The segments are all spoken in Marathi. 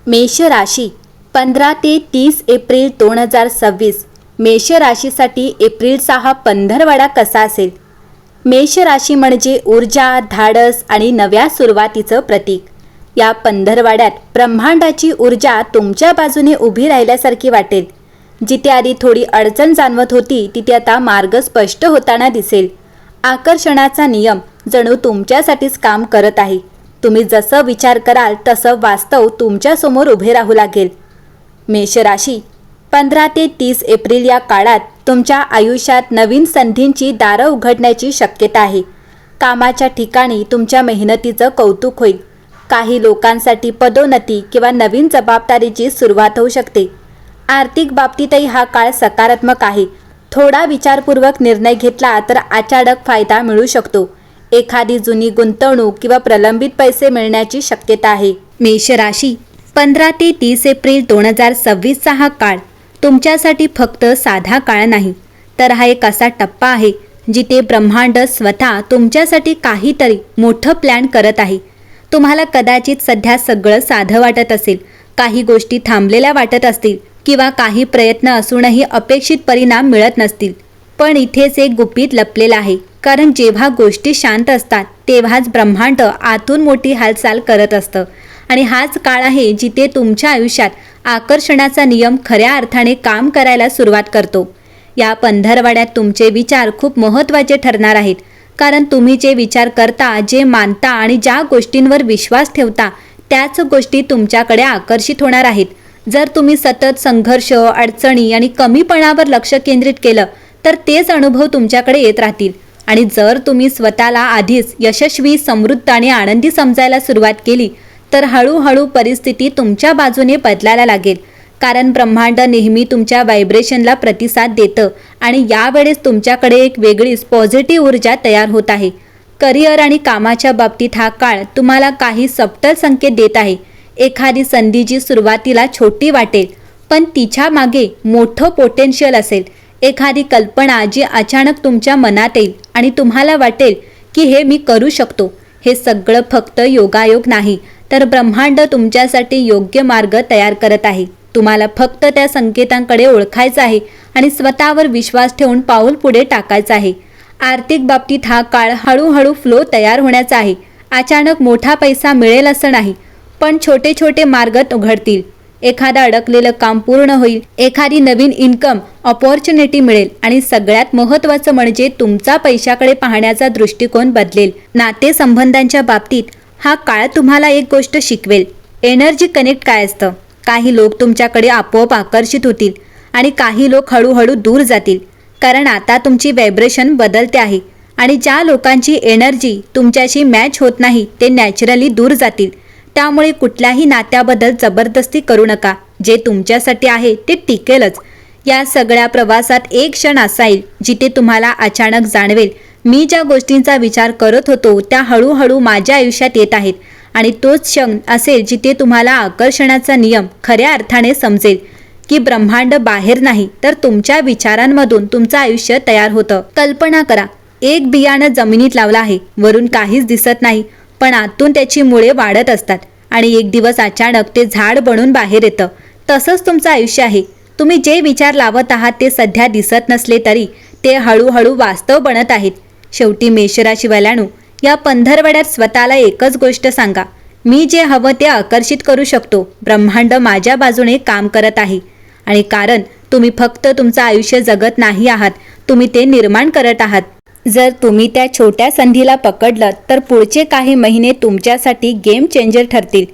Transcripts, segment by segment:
मेष राशी 15 ते 30 एप्रिल 2026 मेष राशीसाठी एप्रिलचा हा पंधरवडा कसा असेल? मेष राशी म्हणजे ऊर्जा, धाडस आणि नव्या सुरुवातीचं प्रतीक. या पंधरवड्यात ब्रह्मांडाची ऊर्जा तुमच्या बाजूने उभी राहिल्यासारखी वाटेल. जिथे आधी थोडी अडचण जाणवत होती तिथे आता मार्ग स्पष्ट होताना दिसेल. आकर्षणाचा नियम जणू तुमच्यासाठीच काम करत आहे. तुम्ही जसं विचार कराल तसं वास्तव तुमच्यासमोर उभे राहू लागेल. मेष राशी 15 ते 30 एप्रिल या काळात तुमच्या आयुष्यात नवीन संधींची दारं उघडण्याची शक्यता आहे. कामाच्या ठिकाणी तुमच्या मेहनतीचं कौतुक होईल. काही लोकांसाठी पदोन्नती किंवा नवीन जबाबदारीची सुरुवात होऊ शकते. आर्थिक बाबतीतही हा काळ सकारात्मक आहे. थोडा विचारपूर्वक निर्णय घेतला तर अचानक फायदा मिळू शकतो. एखादी जुनी गुंतवणूक किंवा प्रलंबित पैसे मिळण्याची शक्यता आहे. मेष राशी 15 ते 30 एप्रिल 2026 हा काळ तुमच्यासाठी फक्त साधा काळ नाही, तर हा एक असा टप्पा आहे जिथे ब्रह्मांड स्वतः तुमच्यासाठी काहीतरी मोठं प्लॅन करत आहे. तुम्हाला कदाचित सध्या सगळं साधं वाटत असेल, काही गोष्टी थांबलेल्या वाटत असतील किंवा काही प्रयत्न असूनही अपेक्षित परिणाम मिळत नसतील. पण इथेच एक गुपित लपलेलं आहे. कारण जेव्हा गोष्टी शांत असतात तेव्हाच ब्रह्मांड आतून मोठी हालचाल करत असतं. आणि हाच काळ आहे जिथे तुमच्या आयुष्यात आकर्षणाचा नियम खऱ्या अर्थाने काम करायला सुरुवात करतो. या पंधरवड्यात तुमचे विचार खूप महत्त्वाचे ठरणार आहेत. कारण तुम्ही जे विचार करता, जे मानता आणि ज्या गोष्टींवर विश्वास ठेवता त्याच गोष्टी तुमच्याकडे आकर्षित होणार आहेत. जर तुम्ही सतत संघर्ष, अडचणी आणि कमीपणावर लक्ष केंद्रित केलं तर तेच अनुभव तुमच्याकडे येत राहतील. आणि जर तुम्ही स्वतःला आधीच यशस्वी, समृद्ध आणि आनंदी समजायला सुरुवात केली तर हळूहळू परिस्थिती तुमच्या बाजूने बदलायला लागेल. कारण ब्रह्मांड नेहमी तुमच्या व्हायब्रेशनला प्रतिसाद देतं आणि यावेळेस तुमच्याकडे एक वेगळीच पॉझिटिव्ह ऊर्जा तयार होत आहे. करिअर आणि कामाच्या बाबतीत हा काळ तुम्हाला काही सबटल संकेत देत आहे. एखादी संधी जी सुरुवातीला छोटी वाटेल पण तिच्या मागे मोठं पोटेन्शियल असेल. एखादी कल्पना जी अचानक तुमच्या मनात येईल आणि तुम्हाला वाटेल की हे मी करू शकतो. हे सगळं फक्त योगायोग नाही, तर ब्रह्मांड तुमच्यासाठी योग्य मार्ग तयार करत आहे. तुम्हाला फक्त त्या संकेतांकडे ओळखायचं आहे आणि स्वतःवर विश्वास ठेवून पाऊल पुढे टाकायचं आहे. आर्थिक बाबतीत हा काळ हळूहळू फ्लो तयार होण्याचा आहे. अचानक मोठा पैसा मिळेल असं नाही, पण छोटे छोटे मार्ग उघडतील. एखादं अडकलेलं काम पूर्ण होईल, एखादी नवीन इन्कम ऑपॉर्च्युनिटी मिळेल आणि सगळ्यात महत्त्वाचं म्हणजे तुमचा पैशाकडे पाहण्याचा दृष्टिकोन बदलेल. नातेसंबंधांच्या बाबतीत हा काळ तुम्हाला एक गोष्ट शिकवेल. एनर्जी कनेक्ट काय असतं. काही लोक तुमच्याकडे आपोआप आकर्षित होतील आणि काही लोक हळूहळू दूर जातील. कारण आता तुमची व्हायब्रेशन बदलते आहे आणि ज्या लोकांची एनर्जी तुमच्याशी मॅच होत नाही ते नॅचरली दूर जातील. त्यामुळे कुठल्याही नात्याबद्दल जबरदस्ती करू नका. जे तुमच्यासाठी आहे ते टिकेलच. या सगळ्या प्रवासात एक क्षण असा येईल जिथे तुम्हाला अचानक जाणवेल, मी ज्या गोष्टींचा विचार करत होतो त्या हळूहळू माझ्या आयुष्यात येत आहेत. आणि तोच क्षण असेल जिथे तुम्हाला आकर्षणाचा नियम खऱ्या अर्थाने समजेल की ब्रह्मांड बाहेर नाही तर तुमच्या विचारांमधून तुमचं आयुष्य तयार होतं. कल्पना करा, एक बियाणं जमिनीत लावलं आहे. वरून काहीच दिसत नाही, पण आतून त्याची मुळे वाढत असतात आणि एक दिवस अचानक ते झाड बनून बाहेर येतं. तसंच तुमचं आयुष्य आहे. तुम्ही जे विचार लावत आहात ते सध्या दिसत नसले तरी ते हळूहळू वास्तव बनत आहेत. शेवटी मेषराशीवाल्यांनो, या पंधरवड्यात स्वतःला एकच गोष्ट सांगा, मी जे हवं ते आकर्षित करू शकतो. ब्रह्मांड माझ्या बाजूने काम करत आहे. आणि कारण तुम्ही फक्त तुमचं आयुष्य जगत नाही आहात, तुम्ही ते निर्माण करत आहात. जर तुम्ही त्या छोट्या संधीला पकडलं तर पुढचे काही महिने तुमच्यासाठी गेम चेंजर ठरतील.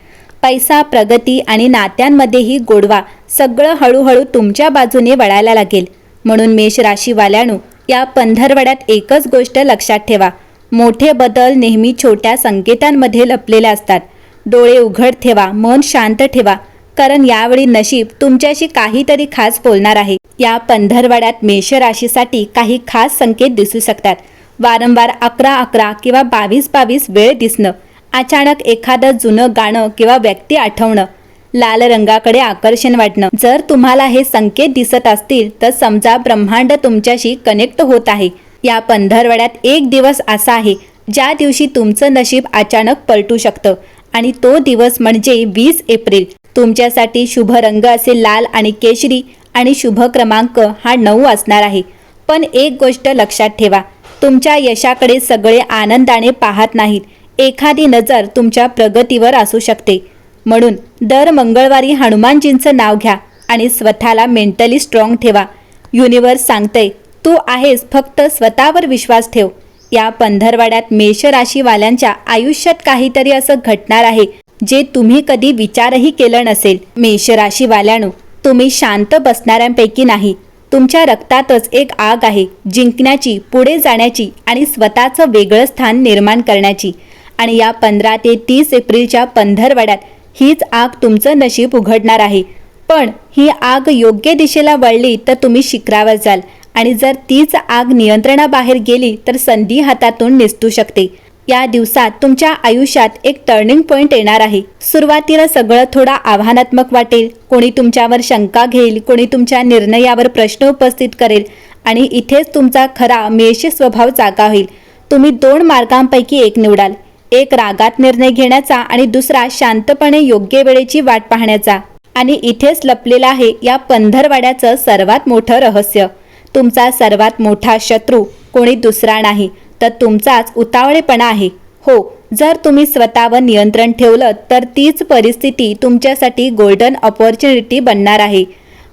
पैसा, प्रगती आणि नात्यांमध्येही गोडवा सगळं हळूहळू तुमच्या बाजूने वळायला लागेल. म्हणून मेष राशीवाल्यांनो, या पंधरवड्यात एकच गोष्ट लक्षात ठेवा, मोठे बदल नेहमी छोट्या संकेतांमध्ये लपलेले असतात. डोळे उघड ठेवा, मन शांत ठेवा, कारण यावेळी नशीब तुमच्याशी काहीतरी खास बोलणार आहे. या पंधरवड्यात मेष राशीसाठी काही खास संकेत दिसू शकतात. वारंवार 11-11 किंवा 22-22 वेळ दिसणं, अचानक एखादं जुनं गाणं किंवा व्यक्ती आठवणं, लाल रंगाकडे आकर्षण वाटणं. जर तुम्हाला हे संकेत दिसत असतील तर समजा ब्रह्मांड तुमच्याशी कनेक्ट होत आहे. या पंधरवड्यात एक दिवस असा आहे ज्या दिवशी तुमचं नशीब अचानक पलटू शकतं आणि तो दिवस म्हणजे 20 एप्रिल. तुमच्यासाठी शुभ रंग असेल लाल आणि केशरी आणि शुभ क्रमांक हा 9 असणार आहे. पण एक गोष्ट लक्षात ठेवा, तुमच्या यशाकडे सगळे आनंदाने पाहत नाहीत. एखादी नजर तुमच्या प्रगतीवर असू शकते. म्हणून दर मंगळवारी हनुमानजींचं नाव घ्या आणि स्वतःला मेंटली स्ट्रॉंग ठेवा. युनिवर्स सांगतंय तू आहेस, फक्त स्वतःवर विश्वास ठेव. या पंधरवड्यात मेष राशीवाल्यांच्या आयुष्यात काहीतरी असं घडणार आहे जे तुम्ही कधी विचारही केलं नसेल. मेष राशीवाल्यांनो, तुम्ही शांत बसणाऱ्यांपैकी नाही. तुमच्या रक्तातच एक आग आहे, जिंकण्याची, पुढे जाण्याची आणि स्वतःचं वेगळं स्थान निर्माण करण्याची. आणि या 15 ते 30 एप्रिलच्या पंधरवड्यात हीच आग तुमचं नशीब उघडणार आहे. पण ही आग योग्य दिशेला वळली तर तुम्ही शिखरावर जाल आणि जर तीच आग नियंत्रणाबाहेर गेली तर संधी हातातून निसटू शकते. या दिवसात तुमच्या आयुष्यात एक टर्निंग पॉइंट येणार आहे. सुरुवातीला सगळं थोडं आव्हानात्मक वाटेल. कोणी तुमच्यावर शंका घेईल, कोणी तुमच्या निर्णयावर प्रश्न उपस्थित करेल आणि इथेच तुमचा खरा मेष स्वभाव जागा होईल. तुम्ही 2 मार्गांपैकी एक निवडाल. एक रागात निर्णय घेण्याचा आणि दुसरा शांतपणे योग्य वेळेची वाट पाहण्याचा. आणि इथेच लपलेलं आहे या पंधरवड्याचं सर्वात मोठं रहस्य. तुमचा सर्वात मोठा शत्रू कोणी दुसरा नाही तर तुमचाच उतावळेपणा आहे. हो, जर तुम्ही स्वतःवर नियंत्रण ठेवलं तर तीच परिस्थिती तुमच्यासाठी गोल्डन ऑपॉर्च्युनिटी बनणार आहे.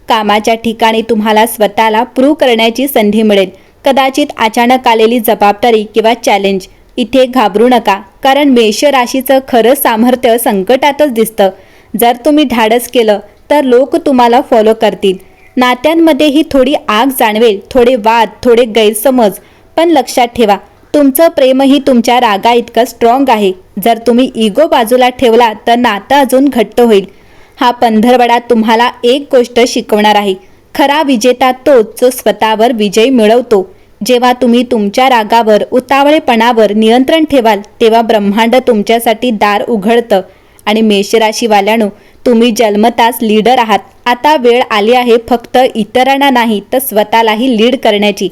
कामाच्या ठिकाणी तुम्हाला स्वतःला प्रूव्ह करण्याची संधी मिळेल. कदाचित अचानक आलेली जबाबदारी किंवा चॅलेंज. इथे घाबरू नका, कारण मेष राशीचं खरं सामर्थ्य संकटातच दिसतं. जर तुम्ही धाडस केलं तर लोक तुम्हाला फॉलो करतील. नात्यांमध्येही थोडी आग जाणवेल, थोडे वाद, थोडे गैरसमज. पण लक्षात ठेवा, तुमचं प्रेमही तुमच्या रागा इतकं स्ट्रॉंग आहे. जर तुम्ही इगो बाजूला ठेवला तर नातं अजून घट्ट होईल. हा पंधरवडा तुम्हाला एक गोष्ट शिकवणार आहे. खरा विजेता तोच जो स्वतःवर विजय मिळवतो. जेव्हा तुम्ही तुमच्या रागावर, उतावळेपणावर नियंत्रण ठेवाल तेव्हा ब्रह्मांड तुमच्यासाठी दार उघडतं. आणि मेषराशीवाल्यांनो, तुम्ही जन्मताच लीडर आहात. आता वेळ आली आहे फक्त इतरांना नाही तर स्वतःलाही लीड करण्याची.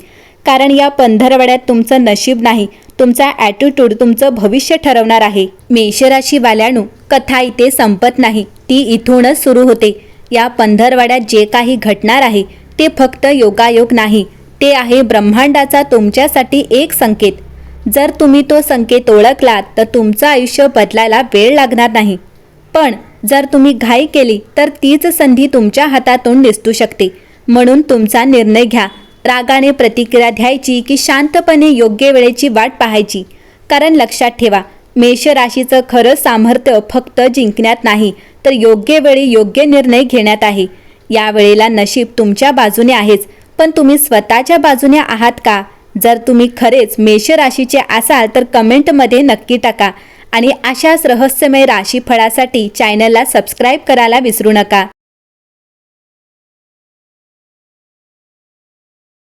कारण या पंधरवड्यात तुमचं नशीब नाही, तुमचा ॲटिट्यूड तुमचं भविष्य ठरवणार आहे. मेषराशीवाल्यांनो, कथा इथे संपत नाही, ती इथूनच सुरू होते. या पंधरवड्यात जे काही घडणार आहे ते फक्त योगायोग नाही, ते आहे ब्रह्मांडाचा तुमच्यासाठी एक संकेत. जर तुम्ही तो संकेत ओळखलात तर तुमचं आयुष्य बदलायला वेळ लागणार नाही. पण जर तुम्ही घाई केली तर तीच संधी तुमच्या हातातून निसटू शकते. म्हणून तुमचा निर्णय घ्या. रागाने प्रतिक्रिया द्यायची की शांतपणे योग्य वेळेची वाट पाहायची. कारण लक्षात ठेवा, मेष राशीचं खरं सामर्थ्य फक्त जिंकण्यात नाही तर योग्य वेळी योग्य निर्णय घेण्यात आहे. या वेळेला नशीब तुमच्या बाजूने आहेच, पण तुम्ही स्वतःच्या बाजूने आहात का? जर तुम्ही खरेच मेष राशीचे असाल तर कमेंटमध्ये नक्की टाका. आणि अशाच रहस्यमय राशीफळासाठी चॅनलला सबस्क्राईब करायला विसरू नका.